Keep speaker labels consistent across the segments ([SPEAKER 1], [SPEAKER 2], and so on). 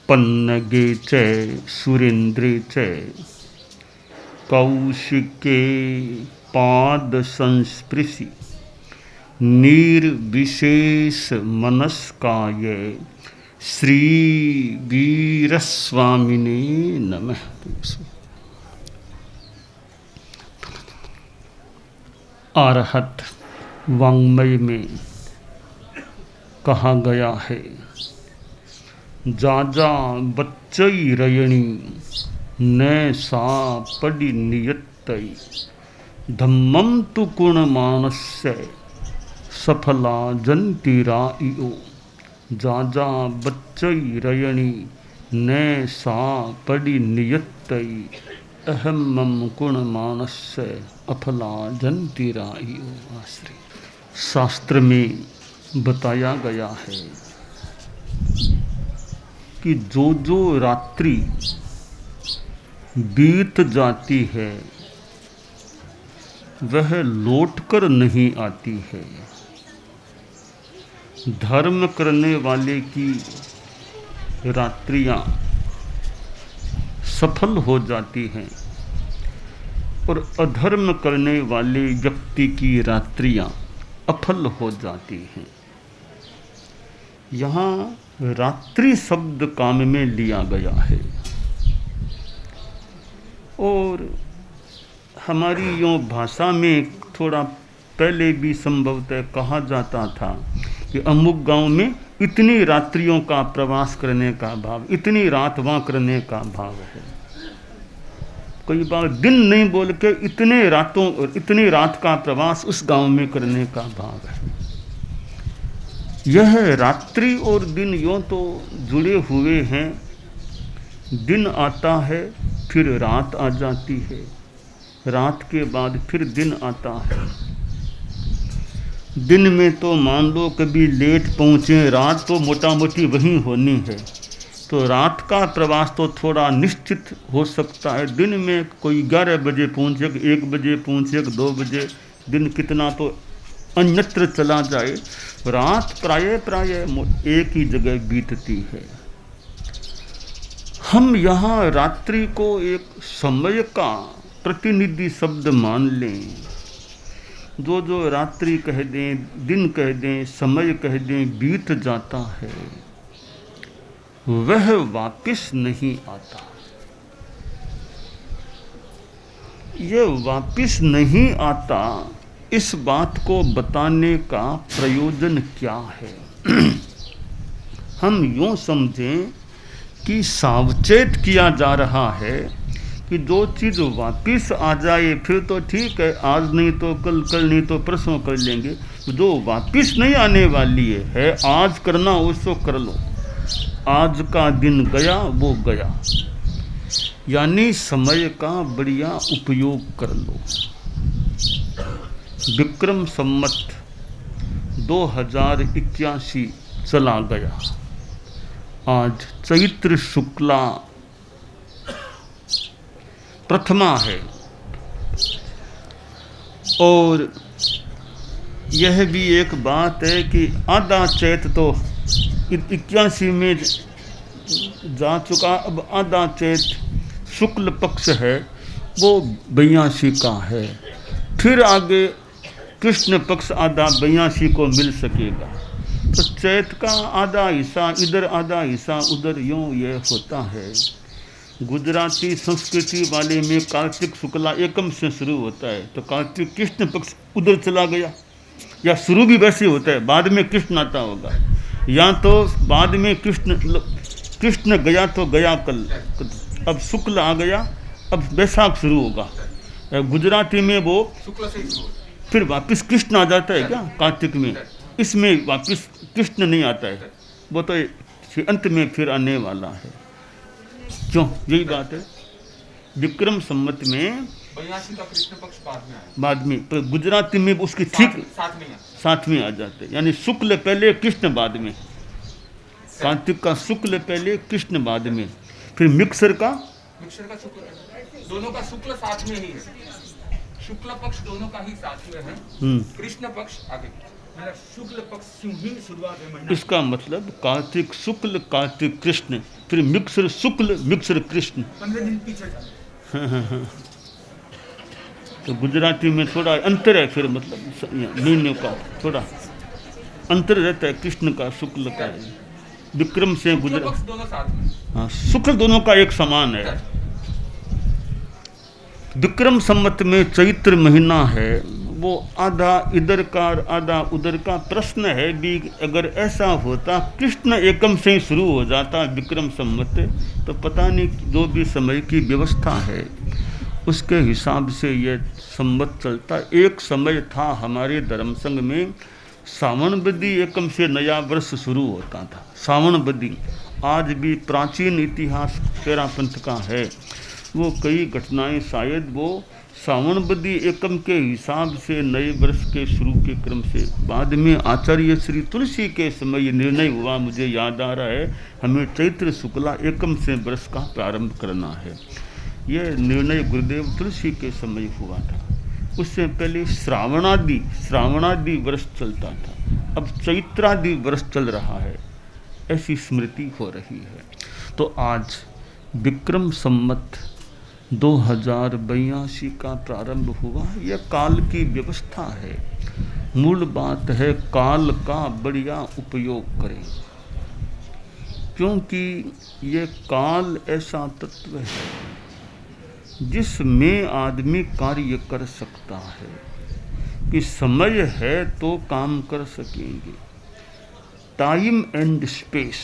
[SPEAKER 1] पन्नगे च सुरेन्द्रे च कौशिके पाद संस्पृशि निर्विशेष मनस्काय श्री वीरस्वामिने नमः। अरहत वाङ्मय में कहा गया है, जाजा बच्चई रयणी न सा पड़ी नियत्तई धम्मम तु गुण मानस्य सफला जंतिराइयो। जाजा बच्चई रयणी न सा पड़ी नियत्तई अहमम गुण मानस्य अफला जंतिराइयो। आश्रय शास्त्र में बताया गया है कि जो जो रात्रि बीत जाती है वह लौटकर नहीं आती है। धर्म करने वाले की रात्रियां सफल हो जाती हैं और अधर्म करने वाले व्यक्ति की रात्रियां अफल हो जाती हैं। यहाँ रात्रि शब्द काम में लिया गया है और हमारी यों भाषा में थोड़ा पहले भी संभवतः कहा जाता था कि अमुक गांव में इतनी रात्रियों का प्रवास करने का भाव, इतनी रात वहाँ करने का भाव है। कई बार दिन नहीं बोल के इतने रातों और इतनी रात का प्रवास उस गांव में करने का भाव है। यह रात्रि और दिन यों तो जुड़े हुए हैं। दिन आता है फिर रात आ जाती है, रात के बाद फिर दिन आता है। दिन में तो मान लो कभी लेट पहुँचे, रात तो मोटा मोटी वहीं होनी है, तो रात का प्रवास तो थोड़ा निश्चित हो सकता है। दिन में कोई 11 बजे पहुँचे, 1 बजे पहुँचे, 2 बजे, दिन कितना तो अन्यत्र चला जाए। रात प्राय एक ही जगह बीतती है। हम यहाँ रात्रि को एक समय का प्रतिनिधि शब्द मान लें। जो जो रात्रि कह दें, दिन कह दें, समय कह दें, बीत जाता है वह वापस नहीं आता। यह वापस नहीं आता, इस बात को बताने का प्रयोजन क्या है? हम यूँ समझें कि सावचेत किया जा रहा है कि जो चीज़ वापस आ जाए फिर तो ठीक है, आज नहीं तो कल, कल नहीं तो परसों कर लेंगे। जो वापस नहीं आने वाली है आज करना उसको कर लो। आज का दिन गया वो गया, यानी समय का बढ़िया उपयोग कर लो। विक्रम संवत 2081 चला गया। आज चैत्र शुक्ला प्रथमा है और यह भी एक बात है कि आधा चैत तो 81 में जा चुका, अब आधा चैत शुक्ल पक्ष है वो 82 का है। फिर आगे कृष्ण पक्ष आधा 82 को मिल सकेगा। तो चैत का आधा हिस्सा इधर, आधा हिस्सा उधर, यूँ ये होता है। गुजराती संस्कृति वाले में कार्तिक शुक्ला एकम से शुरू होता है, तो कार्तिक कृष्ण पक्ष उधर चला गया, या शुरू भी वैसे होता है, बाद में कृष्ण आता होगा, या तो बाद में कृष्ण गया तो गया कल, अब शुक्ल आ गया, अब बैसाख शुरू होगा। गुजराती में वो फिर वापस कृष्ण आ जाता है क्या कार्तिक में, इसमें वापस कृष्ण नहीं आता है, वो तो अंत में फिर आने वाला है। क्यों? यही बात है। विक्रम संवत में
[SPEAKER 2] 82 का कृष्ण पक्ष
[SPEAKER 1] बाद में, तो गुजराती में उसकी ठीक साथ में आ जाते हैं, यानी शुक्ल पहले कृष्ण बाद में। कार्तिक का शुक्ल पहले कृष्ण बाद में, फिर मिक्सर का
[SPEAKER 2] शुक्ल, दोनों का शुक्ल साथ में ही है। शुक्ल पक्ष दोनों का ही साथ में है, कृष्ण पक्ष आगे। मेरा शुक्ल पक्ष से ही शुरुआत है महीना।
[SPEAKER 1] इसका मतलब कार्तिक शुक्ल, कार्तिक कृष्ण, फिर मिक्सर शुक्ल, मिक्सर कृष्ण।
[SPEAKER 2] 15 दिन पीछे था।
[SPEAKER 1] तो गुजराती में थोड़ा अंतर है, फिर मतलब महीने का थोड़ा अंतर रहता है, कृष्ण का शुक्ल का। विक्रम से
[SPEAKER 2] शुक्ल
[SPEAKER 1] गुजरात,
[SPEAKER 2] पक्ष दोनों साथ में।
[SPEAKER 1] हाँ शुक्ल दोनों का एक समान है। विक्रम संवत में चैत्र महीना है, वो आधा इधर का और आधा उधर का। प्रश्न है भी अगर ऐसा होता कृष्ण एकम से ही शुरू हो जाता विक्रम संवत, तो पता नहीं जो भी समय की व्यवस्था है उसके हिसाब से ये संवत चलता। एक समय था हमारे धर्म संघ में सावन बदी एकम से नया वर्ष शुरू होता था। सावन बदी आज भी प्राचीन इतिहास तेरा पंथ का है। वो कई घटनाएं शायद वो सावन बदी एकम के हिसाब से नए वर्ष के शुरू के क्रम से बाद में आचार्य श्री तुलसी के समय ये निर्णय हुआ, मुझे याद आ रहा है, हमें चैत्र शुक्ला एकम से वर्ष का प्रारंभ करना है। यह निर्णय गुरुदेव तुलसी के समय हुआ था। उससे पहले श्रावणादि वर्ष चलता था, अब चैत्रादि वर्ष चल रहा है, ऐसी स्मृति हो रही है। तो आज विक्रम संवत 2082 का प्रारंभ हुआ। यह काल की व्यवस्था है। मूल बात है काल का बढ़िया उपयोग करें, क्योंकि ये काल ऐसा तत्व है जिसमें आदमी कार्य कर सकता है कि समय है तो काम कर सकेंगे। टाइम एंड स्पेस,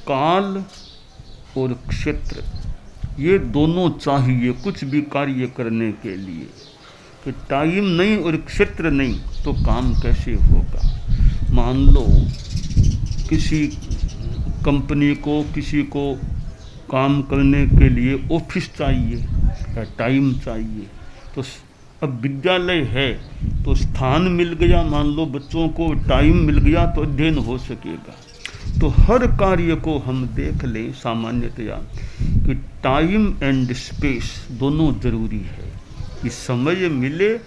[SPEAKER 1] काल और क्षेत्र, ये दोनों चाहिए कुछ भी कार्य करने के लिए। कि टाइम नहीं और क्षेत्र नहीं तो काम कैसे होगा। मान लो किसी कंपनी को, किसी को काम करने के लिए ऑफिस चाहिए या टाइम चाहिए, तो अब विद्यालय है तो स्थान मिल गया, मान लो बच्चों को टाइम मिल गया तो अध्ययन हो सकेगा। तो हर कार्य को हम देख लें सामान्यतया कि टाइम एंड स्पेस दोनों जरूरी है, कि समय मिले,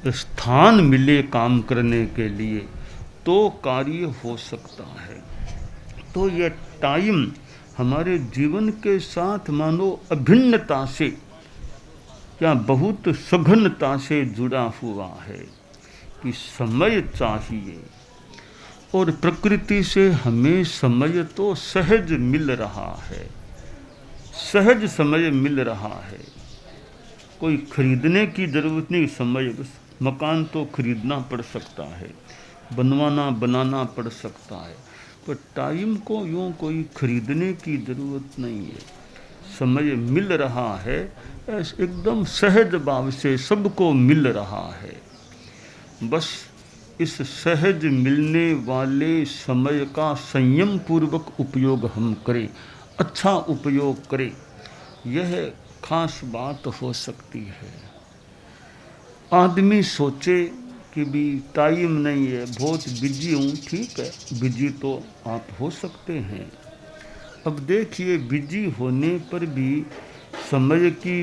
[SPEAKER 1] स्थान मिले काम करने के लिए तो कार्य हो सकता है। तो यह टाइम हमारे जीवन के साथ मानो अभिन्नता से या बहुत सघनता से जुड़ा हुआ है कि समय चाहिए, और प्रकृति से हमें समय तो सहज मिल रहा है, सहज समय मिल रहा है। कोई खरीदने की ज़रूरत नहीं, समय बस मकान तो खरीदना पड़ सकता है, बनवाना बनाना पड़ सकता है, पर टाइम को यूँ कोई खरीदने की ज़रूरत नहीं है। समय मिल रहा है, एकदम सहज भाव से सबको मिल रहा है। बस इस सहज मिलने वाले समय का संयम पूर्वक उपयोग हम करें, अच्छा उपयोग करें, यह खास बात हो सकती है। आदमी सोचे कि भी टाइम नहीं है, बहुत बिजी हूँ, ठीक है, बिजी तो आप हो सकते हैं। अब देखिए बिजी होने पर भी समय की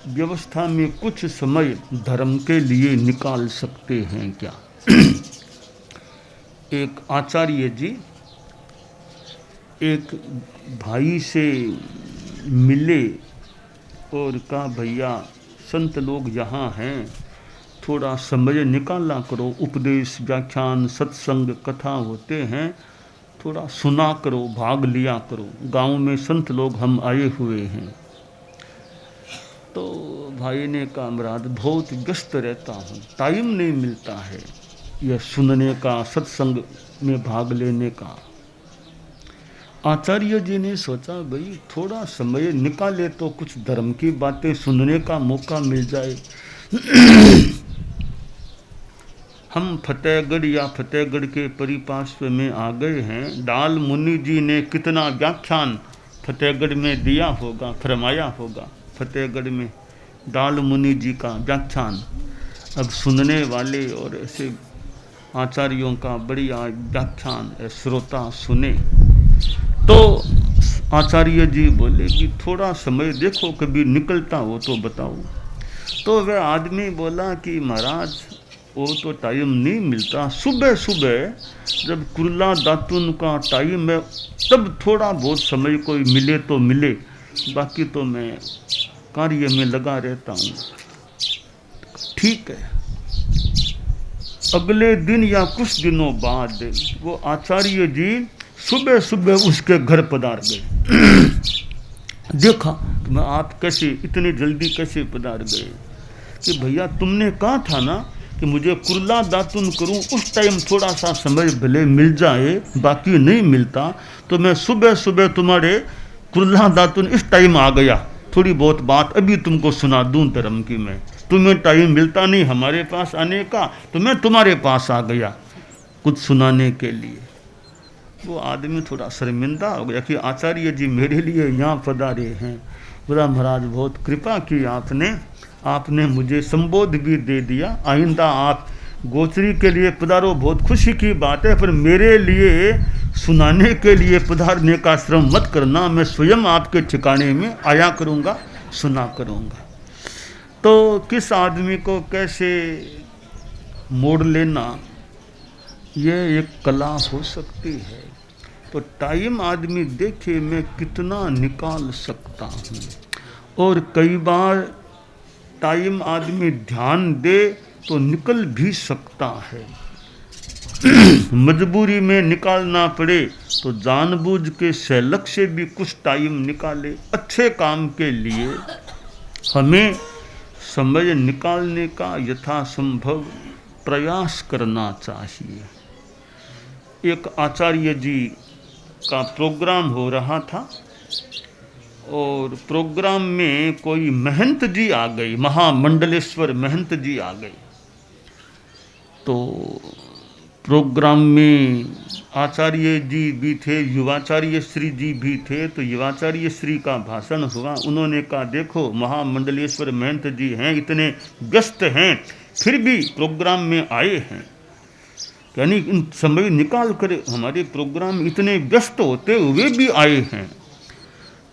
[SPEAKER 1] व्यवस्था में कुछ समय धर्म के लिए निकाल सकते हैं क्या? एक आचार्य जी एक भाई से मिले और कहा भैया संत लोग यहाँ हैं, थोड़ा समय निकाला करो, उपदेश व्याख्यान सत्संग कथा होते हैं, थोड़ा सुना करो, भाग लिया करो, गांव में संत लोग हम आए हुए हैं। तो भाई ने कहा महाराज बहुत व्यस्त रहता हूँ, टाइम नहीं मिलता है यह सुनने का, सत्संग में भाग लेने का। आचार्य जी ने सोचा भाई थोड़ा समय निकाले तो कुछ धर्म की बातें सुनने का मौका मिल जाए। हम फतेहगढ़ या फतेहगढ़ के परिपार्श्व में आ गए हैं। डाल मुनि जी ने कितना व्याख्यान फतेहगढ़ में दिया होगा, फरमाया होगा। फतेहगढ़ में डाल मुनि जी का व्याख्यान अब सुनने वाले और ऐसे आचार्यों का बढ़िया व्याख्यान श्रोता सुने। तो आचार्य जी बोले कि थोड़ा समय देखो कभी निकलता हो तो बताओ। तो वह आदमी बोला कि महाराज वो तो टाइम नहीं मिलता। सुबह सुबह जब कुर्ला दातुन का टाइम है तब थोड़ा बहुत समय कोई मिले तो मिले, बाकी तो मैं कार्य में लगा रहता हूँ। ठीक है। अगले दिन या कुछ दिनों बाद वो आचार्य जी सुबह सुबह उसके घर पधार गए। देखा कि मैं आप कैसे इतनी जल्दी कैसे पधार गए, कि भैया तुमने कहा था ना कि मुझे कुर्ला दातुन करूं, उस टाइम थोड़ा सा समय भले मिल जाए, बाकी नहीं मिलता, तो मैं सुबह सुबह तुम्हारे कुर्ला दातुन इस टाइम आ गया, थोड़ी बहुत बात अभी तुमको सुना दूं धर्म की। मैं तुम्हें टाइम मिलता नहीं हमारे पास आने का, तो मैं तुम्हारे पास आ गया कुछ सुनाने के लिए। वो आदमी थोड़ा शर्मिंदा हो गया कि आचार्य जी मेरे लिए यहाँ पधारे हैं। बोला महाराज बहुत कृपा की आपने मुझे संबोध भी दे दिया, आइंदा आप गोचरी के लिए पधारो, बहुत खुशी की बात है, पर मेरे लिए सुनाने के लिए पधारने का श्रम मत करना, मैं स्वयं आपके ठिकाने में आया करूँगा, सुना करूँगा। तो किस आदमी को कैसे मोड़ लेना, ये एक कला हो सकती है। तो टाइम आदमी देखे मैं कितना निकाल सकता हूँ, और कई बार टाइम आदमी ध्यान दे तो निकल भी सकता है। मजबूरी में निकालना पड़े तो जानबूझ के सैलक से भी कुछ टाइम निकाले। अच्छे काम के लिए हमें समय निकालने का यथासंभव प्रयास करना चाहिए। एक आचार्य जी का प्रोग्राम हो रहा था, और प्रोग्राम में कोई महंत जी आ गई, महामंडलेश्वर महंत जी आ गई। तो प्रोग्राम में आचार्य जी भी थे, युवाचार्य श्री जी भी थे। तो युवाचार्य श्री का भाषण हुआ। उन्होंने कहा देखो महामंडलेश्वर महंत जी हैं, इतने व्यस्त हैं, फिर भी प्रोग्राम में आए हैं, यानी इन समय निकाल कर हमारे प्रोग्राम में इतने व्यस्त होते हुए भी आए हैं।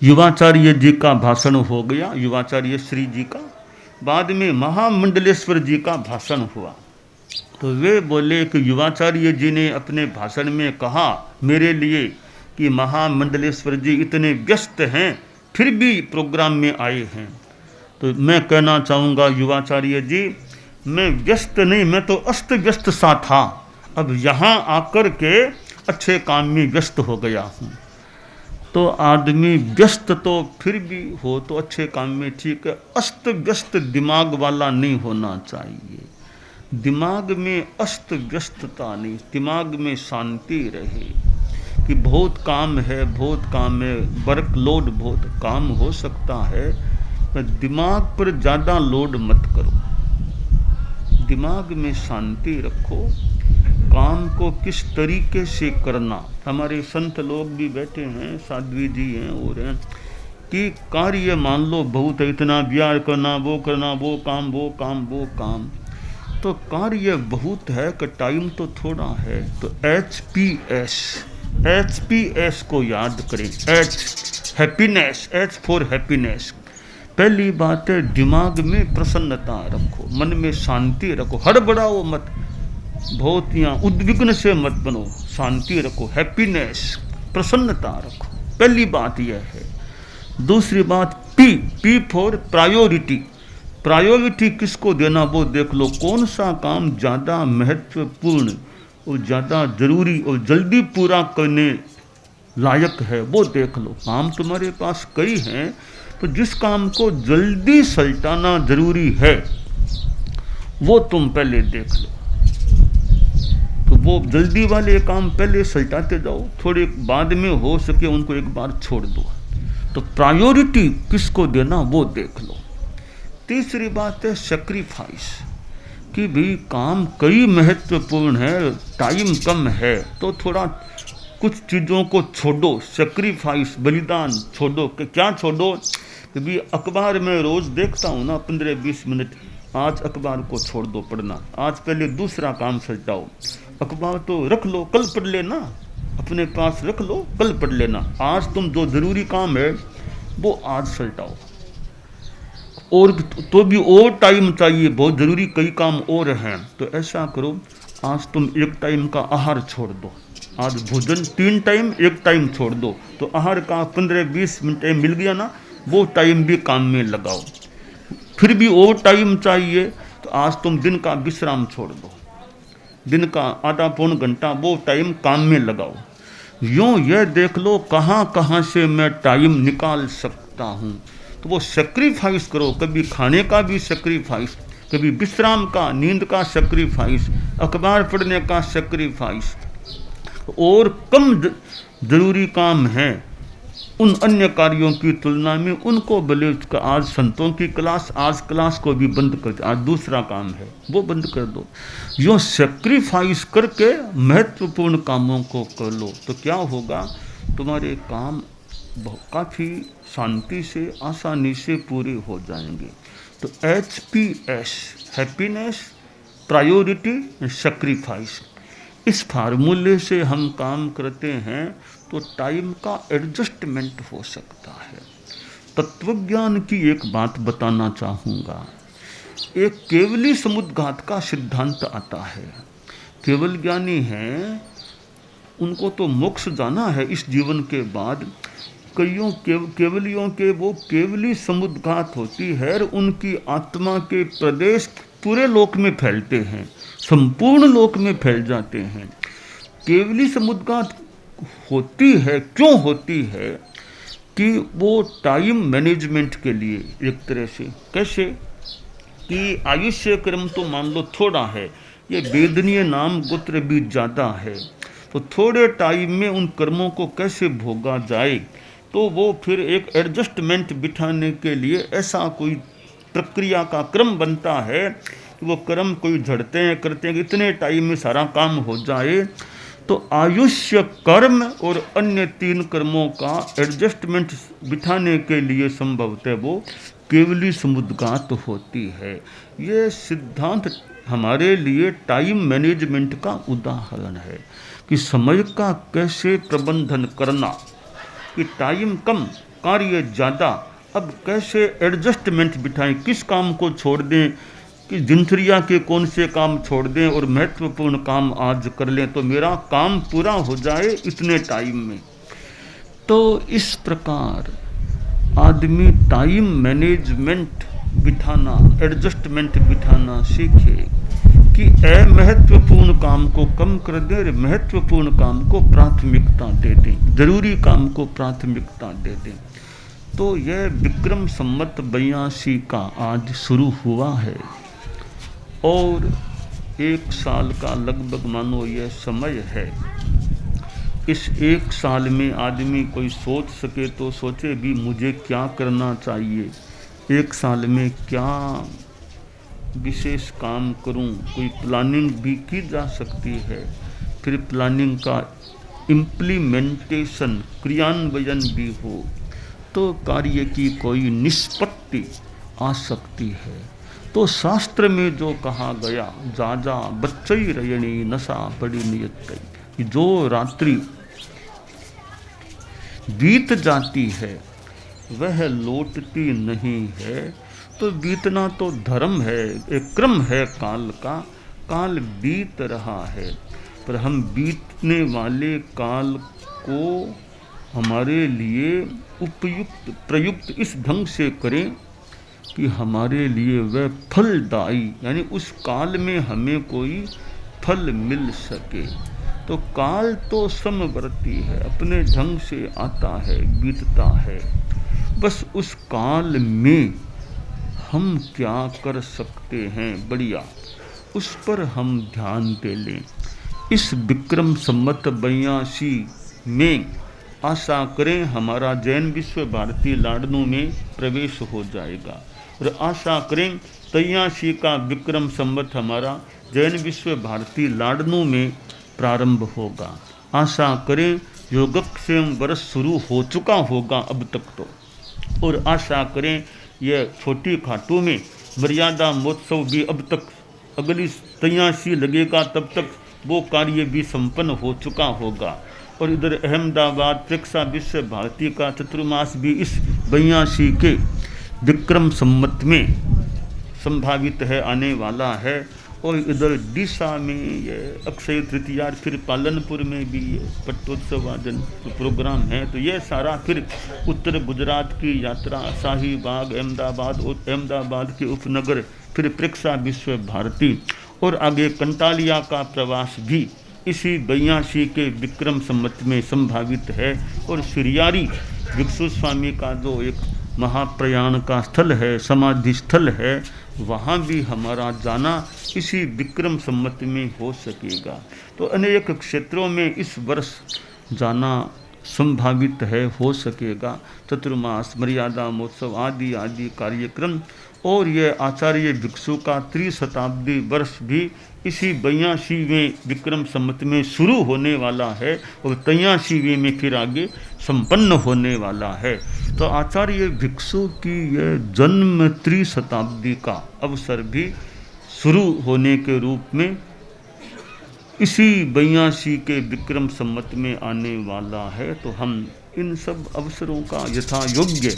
[SPEAKER 1] युवाचार्य जी का भाषण हो गया, युवाचार्य श्री जी का। बाद में महामंडलेश्वर जी का भाषण हुआ। तो वे बोले कि युवाचार्य जी ने अपने भाषण में कहा मेरे लिए कि महामंडलेश्वर जी इतने व्यस्त हैं फिर भी प्रोग्राम में आए हैं। तो मैं कहना चाहूँगा युवाचार्य जी, मैं व्यस्त नहीं, मैं तो अस्त व्यस्त सा था, अब यहाँ आकर के अच्छे काम में व्यस्त हो गया हूँ। तो आदमी व्यस्त तो फिर भी हो तो अच्छे काम में ठीक है, अस्त व्यस्त दिमाग वाला नहीं होना चाहिए। दिमाग में अस्त व्यस्तता नहीं, दिमाग में शांति रहे कि बहुत काम है, बहुत काम है, वर्कलोड बहुत काम हो सकता है, पर दिमाग पर ज़्यादा लोड मत करो। दिमाग में शांति रखो, काम को किस तरीके से करना। हमारे संत लोग भी बैठे हैं, साध्वी जी हैं और हैं, कि कार्य मान लो बहुत है, इतना ब्याह करना, वो करना, वो काम, वो काम, वो काम, तो कार्य बहुत है कि टाइम तो थोड़ा है। तो HPS को याद करें। Happiness, H for happiness. पहली बात है दिमाग में प्रसन्नता रखो, मन में शांति रखो, हड़बड़ाओ मत, बहुत यहाँ उद्विग्न से मत बनो, शांति रखो, हैप्पीनेस, प्रसन्नता रखो। पहली बात यह है। दूसरी बात P फॉर प्रायोरिटी। प्रायोरिटी किसको देना वो देख लो, कौन सा काम ज़्यादा महत्वपूर्ण और ज़्यादा ज़रूरी और जल्दी पूरा करने लायक है वो देख लो। काम तुम्हारे पास कई हैं, तो जिस काम को जल्दी सलटाना ज़रूरी है वो तुम पहले देख लो। तो वो जल्दी वाले काम पहले सलटाते जाओ, थोड़े बाद में हो सके उनको एक बार छोड़ दो। तो प्रायोरिटी किसको देना वो देख लो। तीसरी बात है सैक्रिफाइस, कि भाई काम कई महत्वपूर्ण है, टाइम कम है, तो थोड़ा कुछ चीज़ों को छोड़ो, सैक्रिफाइस, बलिदान छोड़ो। क्या छोड़ो कि भाई अखबार में रोज़ देखता हूँ ना 15-20 मिनट, आज अखबार को छोड़ दो पढ़ना, आज पहले दूसरा काम सलटाओ। अखबार तो रख लो, कल पढ़ लेना, अपने पास रख लो, कल पढ़ लेना। आज तुम जो ज़रूरी काम है वो आज सलटाओ। और तो भी और टाइम चाहिए, बहुत ज़रूरी कई काम और हैं। तो ऐसा करो, आज तुम एक टाइम का आहार छोड़ दो, आज भोजन 3 टाइम 1 टाइम छोड़ दो, तो आहार का 15-20 मिनट मिल गया ना, वो टाइम भी काम में लगाओ। फिर भी और टाइम चाहिए तो आज तुम दिन का विश्राम छोड़ दो, दिन का आधा पौन घंटा वो टाइम काम में लगाओ। यूँ यह देख लो कहाँ कहाँ से मैं टाइम निकाल सकता हूँ, तो वो सेक्रीफाइस करो, कभी खाने का भी सेक्रीफाइस, कभी विश्राम का, नींद का सेक्रीफाइस, अखबार पढ़ने का सेक्रीफाइस। और कम जरूरी काम है उन अन्य कार्यों की तुलना में, उनको भले उसका आज संतों की क्लास, आज क्लास को भी बंद कर दो, आज दूसरा काम है वो बंद कर दो। यो सेक्रीफाइस करके महत्वपूर्ण कामों को कर लो, तो क्या होगा, तुम्हारे काम काफ़ी शांति से, आसानी से पूरे हो जाएंगे। तो HPS, हैप्पीनेस, प्रायोरिटी, सेक्रीफाइस, इस फार्मूले से हम काम करते हैं तो टाइम का एडजस्टमेंट हो सकता है। तत्वज्ञान की एक बात बताना चाहूँगा, एक केवली समुद्घात का सिद्धांत आता है। केवल ज्ञानी हैं, उनको तो मोक्ष जाना है इस जीवन के बाद। कईयों केवलियों के वो केवली समुद्घात होती है और उनकी आत्मा के प्रदेश पूरे लोक में फैलते हैं, संपूर्ण लोक में फैल जाते हैं। केवली समुद्घात होती है, क्यों होती है, कि वो टाइम मैनेजमेंट के लिए, एक तरह से कैसे कि आयुष्य क्रम तो मान लो थोड़ा है, ये वेदनीय नाम गोत्र भी ज़्यादा है, तो थोड़े टाइम में उन कर्मों को कैसे भोगा जाए, तो वो फिर एक एडजस्टमेंट बिठाने के लिए ऐसा कोई प्रक्रिया का क्रम बनता है कि वो कर्म कोई झड़ते हैं, करते हैं कि इतने टाइम में सारा काम हो जाए। तो आयुष्य कर्म और अन्य 3 कर्मों का एडजस्टमेंट बिठाने के लिए संभवतः वो केवली समुद्घात होती है। ये सिद्धांत हमारे लिए टाइम मैनेजमेंट का उदाहरण है कि समय का कैसे प्रबंधन करना, कि टाइम कम कार्य ज़्यादा, अब कैसे एडजस्टमेंट बिठाएं, किस काम को छोड़ दें, कि दिनचर्या के कौन से काम छोड़ दें और महत्वपूर्ण काम आज कर लें तो मेरा काम पूरा हो जाए इतने टाइम में। तो इस प्रकार आदमी टाइम मैनेजमेंट बिठाना, एडजस्टमेंट बिठाना सीखे कि महत्वपूर्ण काम को कम कर दे और महत्वपूर्ण काम को प्राथमिकता दे दें, जरूरी काम को प्राथमिकता दे दें। तो यह विक्रम संवत 82 का आज शुरू हुआ है और 1 साल का लगभग मानो यह समय है। इस 1 साल में आदमी कोई सोच सके तो सोचे भी मुझे क्या करना चाहिए, 1 साल में क्या विशेष काम करूं, कोई प्लानिंग भी की जा सकती है, फिर प्लानिंग का इम्प्लीमेंटेशन, क्रियान्वयन भी हो तो कार्य की कोई निष्पत्ति आ सकती है। तो शास्त्र में जो कहा गया, जा बच्चई रयणी नशा पड़ी नियत, जो रात्रि बीत जाती है वह लौटती नहीं है। तो बीतना तो धर्म है, एक क्रम है काल का, काल बीत रहा है, पर हम बीतने वाले काल को हमारे लिए उपयुक्त प्रयुक्त इस ढंग से करें कि हमारे लिए वह फलदायी, यानी उस काल में हमें कोई फल मिल सके। तो काल तो समवर्ती है, अपने ढंग से आता है, बीतता है, बस उस काल में हम क्या कर सकते हैं बढ़िया, उस पर हम ध्यान दे लें। इस विक्रम संवत 82 में आशा करें हमारा जैन विश्व भारती लाडनू में प्रवेश हो जाएगा और आशा करें 83 का विक्रम संवत हमारा जैन विश्व भारती लाडनू में प्रारंभ होगा। आशा करें योगक्षेम वर्ष शुरू हो चुका होगा अब तक तो, और आशा करें यह छोटी खाटू में मर्यादा महोत्सव भी अब तक अगली 83 लगेगा तब तक वो कार्य भी संपन्न हो चुका होगा। और इधर अहमदाबाद प्रेक्षा विश्व भारती का चतुर्मास भी इस 82 के विक्रम संवत में संभावित है, आने वाला है। और इधर दिशा में ये अक्षय तृतीया, फिर पालनपुर में भी ये पट्टोत्सव आदि प्रोग्राम है। तो ये सारा फिर उत्तर गुजरात की यात्रा, शाही बाग, अहमदाबाद के उपनगर, फिर प्रेक्षा विश्व भारती और आगे कंटालिया का प्रवास भी इसी 82 के विक्रम संवत में संभावित है। और सिरियारी भिक्षु स्वामी का जो एक महाप्रयाण का स्थल है, समाधि स्थल है, वहाँ भी हमारा जाना इसी विक्रम संवत में हो सकेगा। तो अनेक क्षेत्रों में इस वर्ष जाना संभावित है, हो सकेगा। चतुर्मास, मर्यादा महोत्सव आदि आदि कार्यक्रम। और ये आचार्य भिक्षु का त्रिशताब्दी वर्ष भी इसी 82वें विक्रम संवत में शुरू होने वाला है और 83वें में फिर आगे संपन्न होने वाला है। तो आचार्य भिक्षु की यह जन्म त्रिशताब्दी का अवसर भी शुरू होने के रूप में इसी 82 के विक्रम संवत में आने वाला है। तो हम इन सब अवसरों का यथा योग्य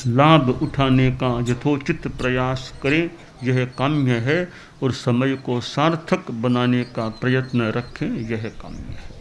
[SPEAKER 1] लाभ उठाने का यथोचित प्रयास करें, यह काम्य है। और समय को सार्थक बनाने का प्रयत्न रखें, यह काम्य है।